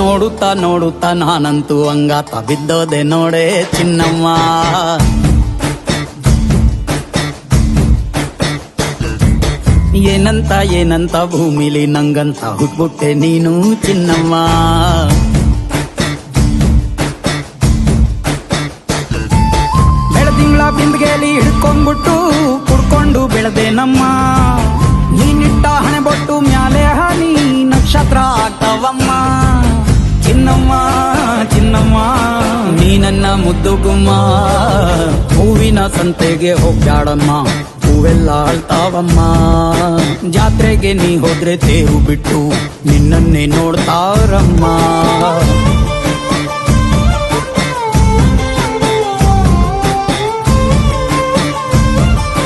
ನೋಡುತ್ತಾ ನೋಡುತ್ತಾ ನಾನಂತೂ ಹಂಗಾತ ಬಿದ್ದೋದೆ ನೋಡೆ ಚಿನ್ನಮ್ಮ. ಏನಂತ ಏನಂತ ಭೂಮಿಲಿ ನಂಗಂತ ಹುಟ್ಬಿಟ್ಟೆ ನೀನು ಚಿನ್ನಮ್ಮ. ಬೆಳದಿಂಗ್ಳ ಬಿಂದಿಗೆಲಿ ಹಿಡ್ಕೊಂಡ್ಬಿಟ್ಟು ಕುಡ್ಕೊಂಡು ಬೆಳೆದೆ ನಮ್ಮ. ನೀನಿಟ್ಟ ಹಣೆ ಬೊಟ್ಟು ಮ್ಯಾಲೆ ಹನಿ ನಕ್ಷತ್ರ ಆಗ್ತಾವಮ್ಮ. ಚಿನ್ನಮ್ಮ ಚಿನ್ನಮ್ಮ ನೀ ನನ್ನ ಮುದ್ದು ಗುಮ್ಮ. ಹೂವಿನ ಸಂತೆಗೆ ಹೋಗ್ಯಾಡಮ್ಮ, ಹೂವೆಲ್ಲ ಅಳ್ತಾವಮ್ಮ. ಜಾತ್ರೆಗೆ ನೀ ಹೋದ್ರೆ ತೇರು ಬಿಟ್ಟು ನಿನ್ನನ್ನೇ ನೋಡ್ತಾರಮ್ಮ.